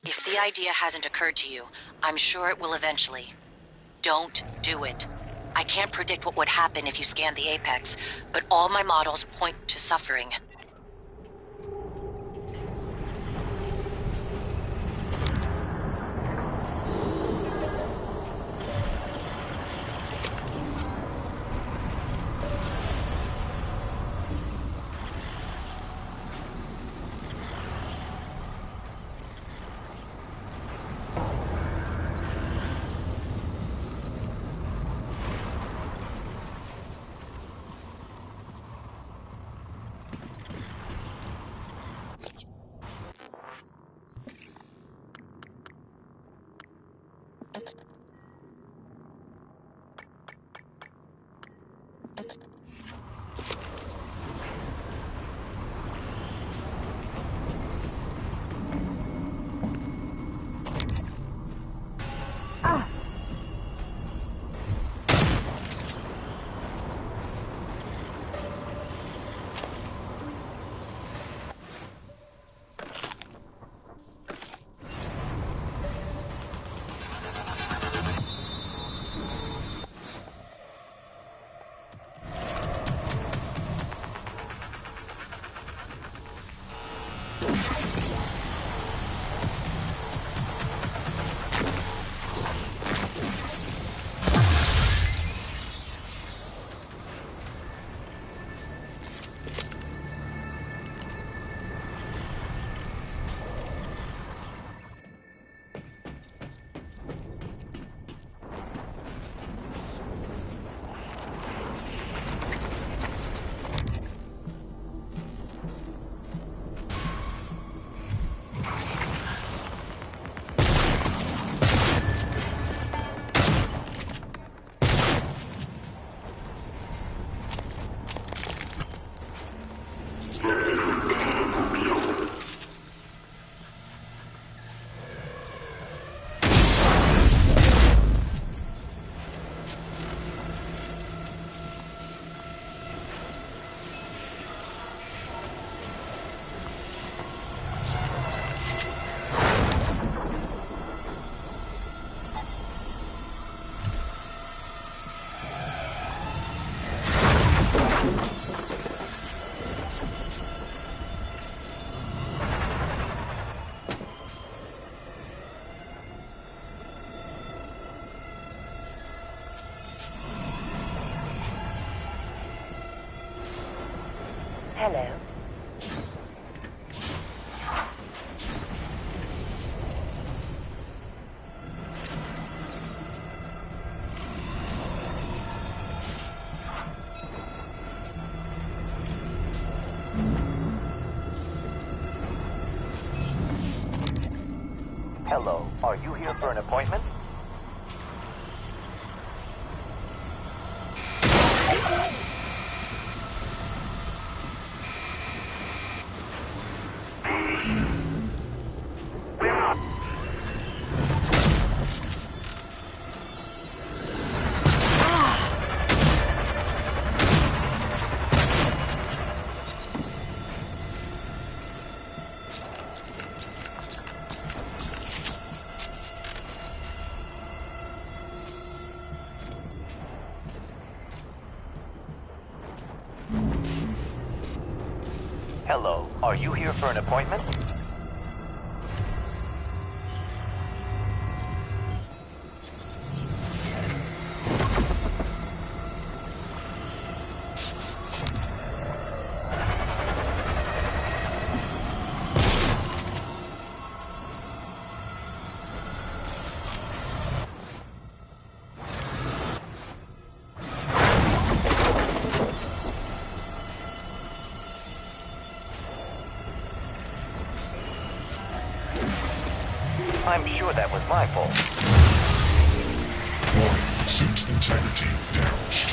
If the idea hasn't occurred to you, I'm sure it will eventually. Don't do it. I can't predict what would happen if you scan the apex, but all my models point to suffering. Hello. Hello, are you here for an appointment? Hello, are you here for an appointment? I'm sure that was my fault. Warning, suit integrity damaged.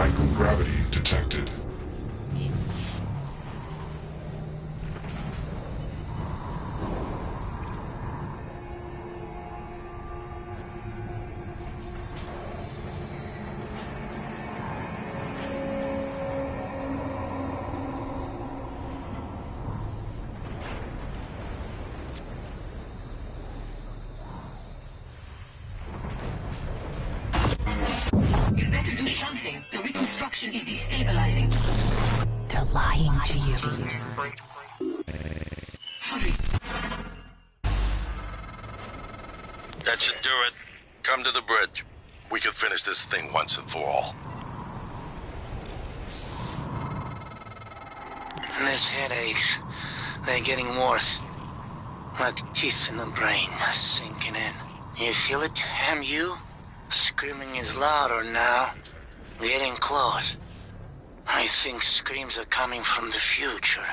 Microgravity detected. You better do something. The reconstruction is destabilizing. They're lying to you. Hurry. That should do it. Come to the bridge. We can finish this thing once and for all. These headaches, they're getting worse. Like teeth in the brain, sinking in. You feel it, MU? Screaming is louder now. Getting close. I think screams are coming from the future,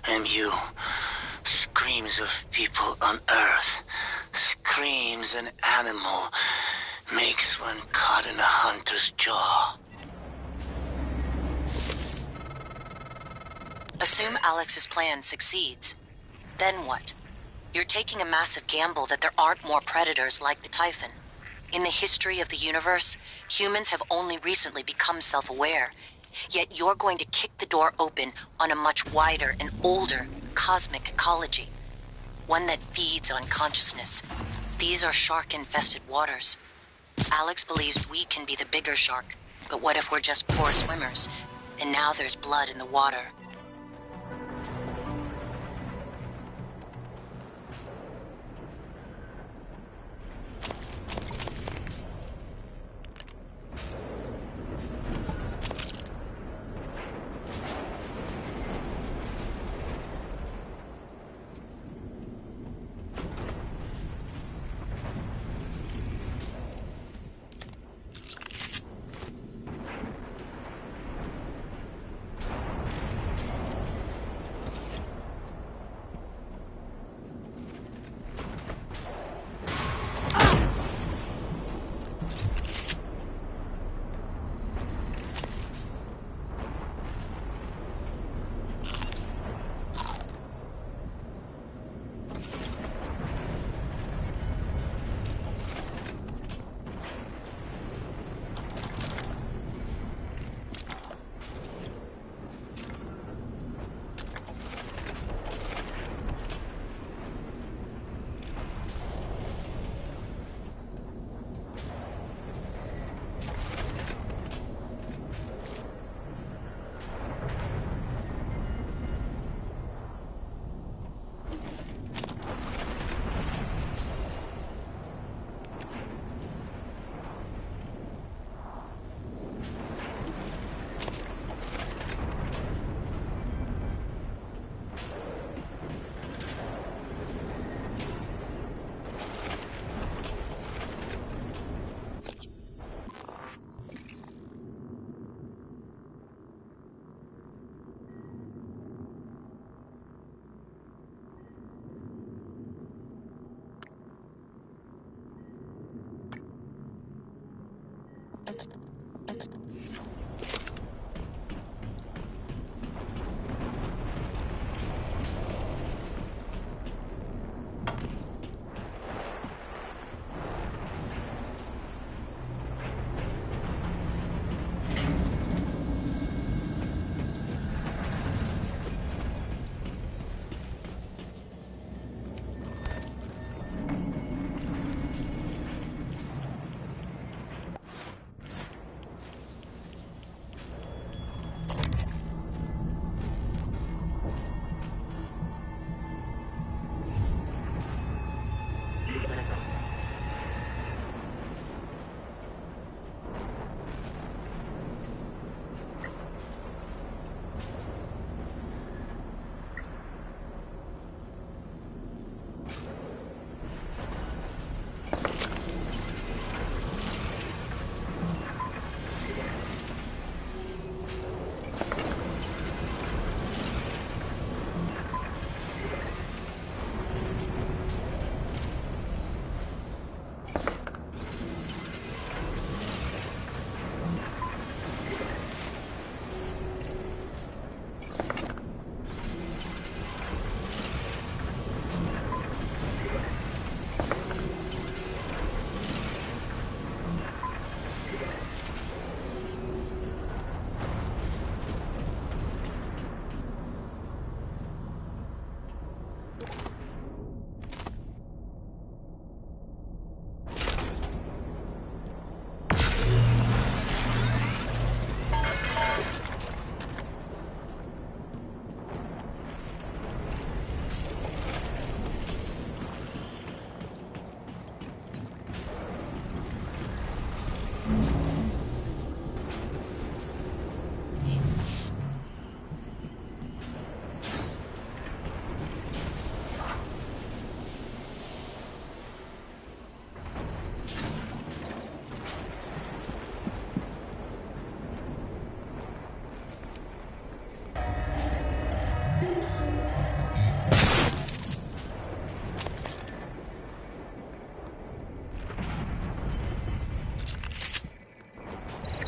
MU. Screams of people on Earth. Screams an animal makes one caught in a hunter's jaw. Assume Alex's plan succeeds. Then what? You're taking a massive gamble that there aren't more predators like the Typhon. In the history of the universe, humans have only recently become self-aware. Yet you're going to kick the door open on a much wider and older cosmic ecology. One that feeds on consciousness. These are shark-infested waters. Alex believes we can be the bigger shark, but what if we're just poor swimmers? And now there's blood in the water.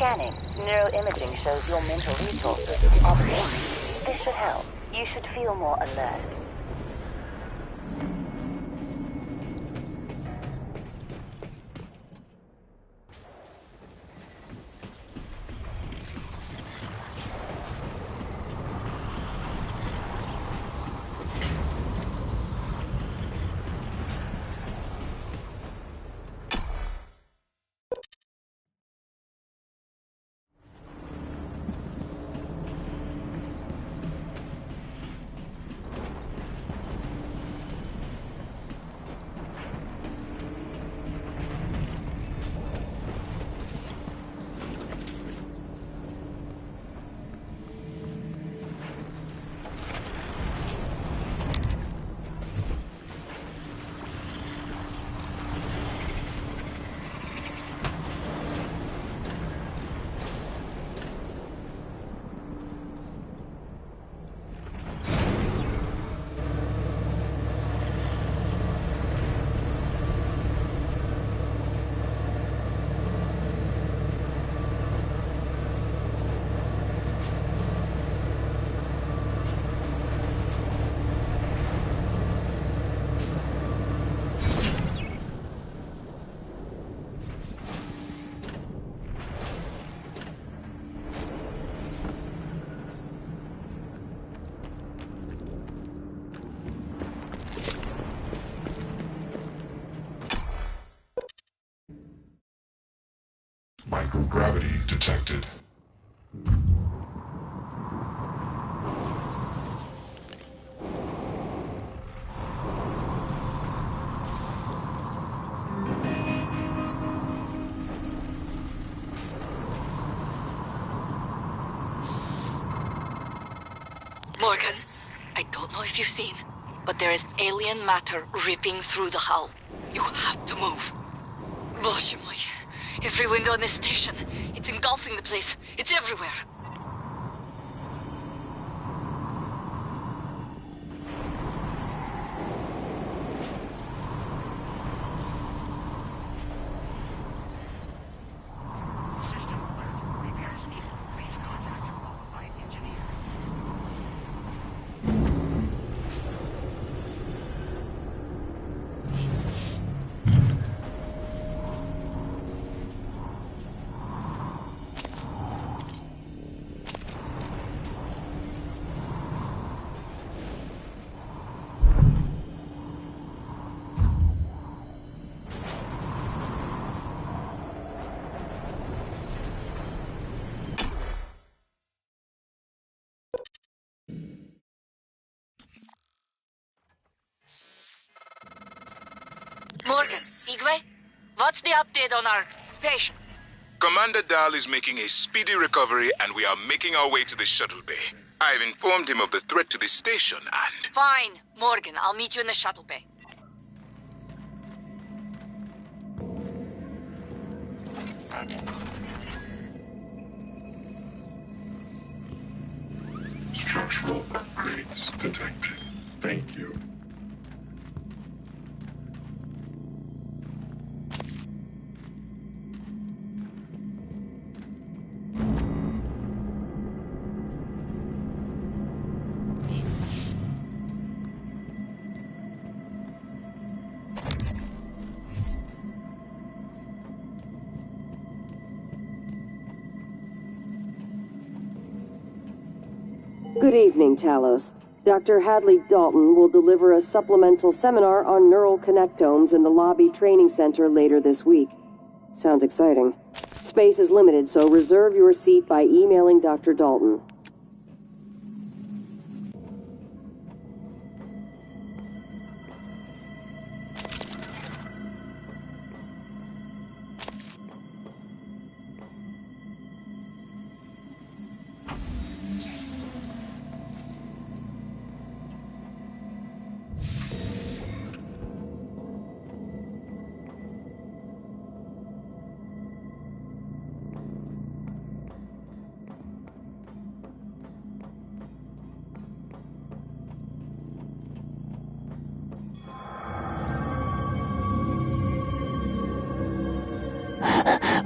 scanning, neuroimaging shows your mental resources are depleted. This should help. You should feel more alert. Microgravity detected. Morgan, I don't know if you've seen, but there is alien matter ripping through the hull. You have to move. Боже мой. Every window in this station. It's engulfing the place. It's everywhere. System alert. Repairs needed. Please contact a qualified engineer. Morgan, Igwe, what's the update on our patient? Commander Dahl is making a speedy recovery and we are making our way to the shuttle bay. I've informed him of the threat to the station and... Fine, Morgan, I'll meet you in the shuttle bay. Structural upgrades detected. Thank you. Good evening, Talos. Dr. Hadley Dalton will deliver a supplemental seminar on neural connectomes in the lobby training center later this week. Sounds exciting. Space is limited, so reserve your seat by emailing Dr. Dalton.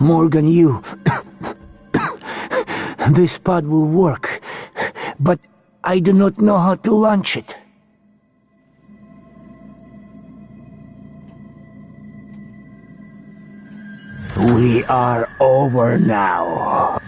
Morgan, you... This pod will work, but I do not know how to launch it. We are over now.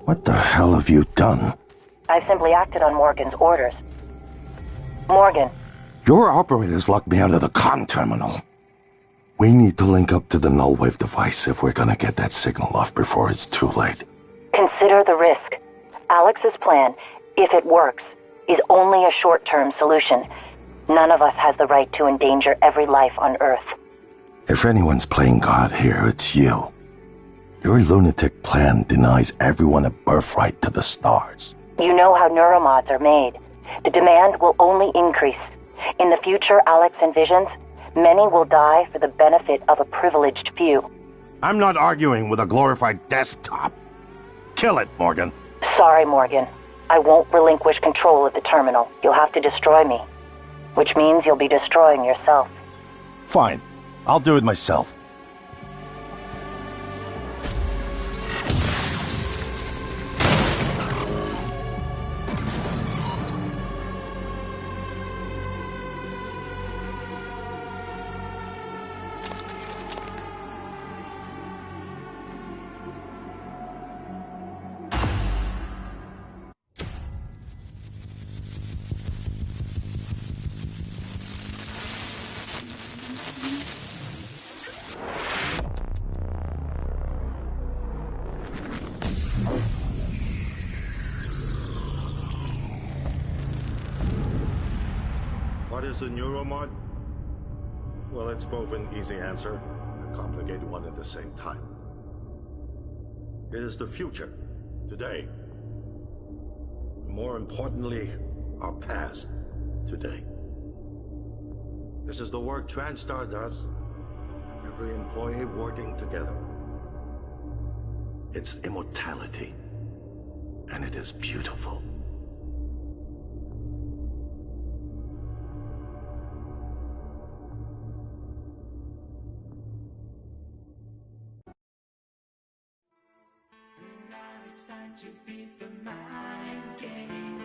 What the hell have you done? I've simply acted on Morgan's orders. Morgan. Your operators locked me out of the comm terminal. We need to link up to the null wave device if we're gonna get that signal off before it's too late. Consider the risk. Alex's plan, if it works, is only a short-term solution. None of us has the right to endanger every life on Earth. If anyone's playing God here, it's you. Your lunatic plan denies everyone a birthright to the stars. You know how neuromods are made. The demand will only increase. In the future Alex envisions, many will die for the benefit of a privileged few. I'm not arguing with a glorified desktop. Kill it, Morgan. Sorry, Morgan. I won't relinquish control of the terminal. You'll have to destroy me. Which means you'll be destroying yourself. Fine. I'll do it myself. What is a neuromod? Well, it's both an easy answer and a complicated one at the same time. It is the future, today. More importantly, our past, today. This is the work TranStar does. Every employee working together. It's immortality. And it is beautiful. It's time to beat the mind game.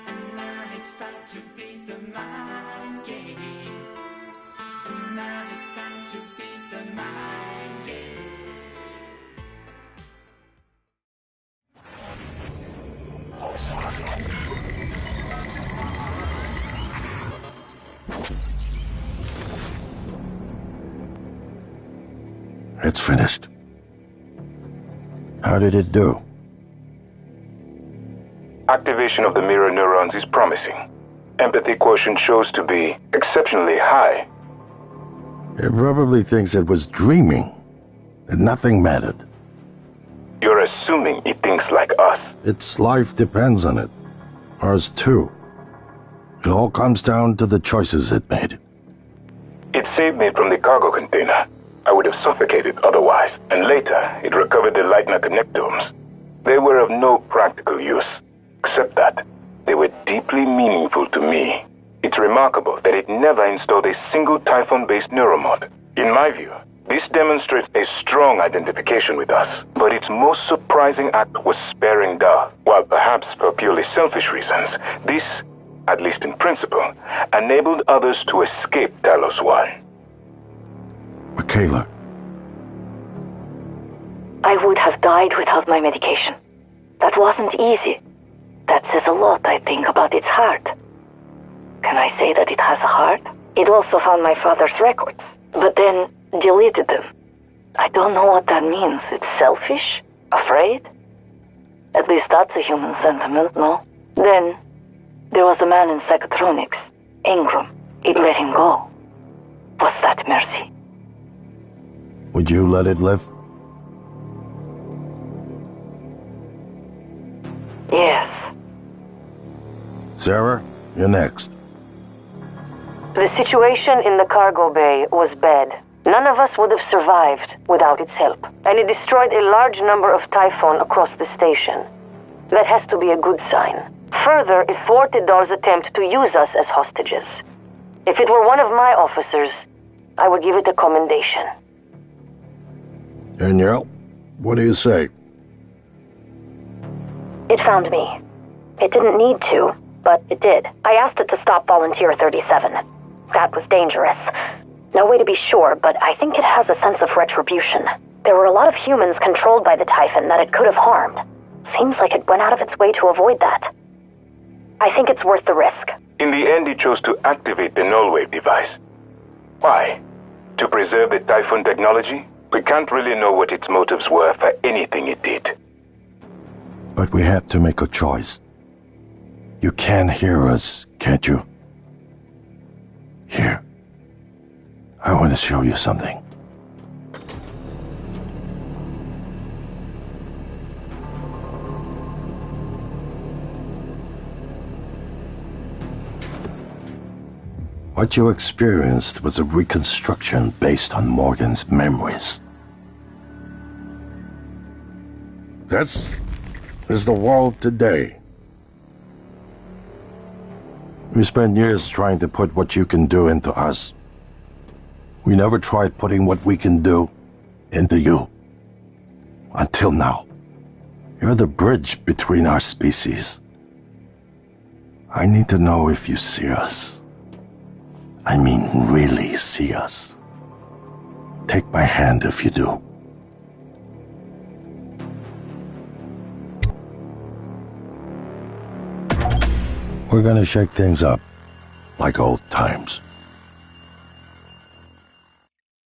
And now it's time to beat the mind game. And now it's time to beat the mind game. It's finished. How did it do? Activation of the mirror neurons is promising. Empathy quotient shows to be exceptionally high. It probably thinks it was dreaming, that nothing mattered. You're assuming it thinks like us. Its life depends on it. Ours too. It all comes down to the choices it made. It saved me from the cargo container. I would have suffocated otherwise, and later it recovered the Lightner connectomes. They were of no practical use, except that they were deeply meaningful to me. It's remarkable that it never installed a single Typhon-based neuromod. In my view, this demonstrates a strong identification with us, but its most surprising act was sparing Dahl. While perhaps for purely selfish reasons, this, at least in principle, enabled others to escape Talos 1. Michaela. I would have died without my medication. That wasn't easy. That says a lot, I think, about its heart. Can I say that it has a heart? It also found my father's records, but then deleted them. I don't know what that means. It's selfish? Afraid? At least that's a human sentiment, no? Then, there was a man in psychotronics, Ingram. It let him go. Was that mercy? Would you let it live? Yes. Sarah, you're next. The situation in the cargo bay was bad. None of us would have survived without its help, and it destroyed a large number of Typhon across the station. That has to be a good sign. Further, it thwarted Dahl's attempt to use us as hostages. If it were one of my officers, I would give it a commendation. Danielle, what do you say? It found me. It didn't need to, but it did. I asked it to stop Volunteer 37. That was dangerous. No way to be sure, but I think it has a sense of retribution. There were a lot of humans controlled by the Typhon that it could have harmed. Seems like it went out of its way to avoid that. I think it's worth the risk. In the end, it chose to activate the null-wave device. Why? To preserve the Typhon technology? We can't really know what its motives were for anything it did. But we have to make a choice. You can hear us, can't you? Here. I want to show you something. What you experienced was a reconstruction based on Morgan's memories. This is the world today. We spent years trying to put what you can do into us. We never tried putting what we can do into you. Until now. You're the bridge between our species. I need to know if you see us. I mean, really see us. Take my hand if you do. We're gonna shake things up, like old times.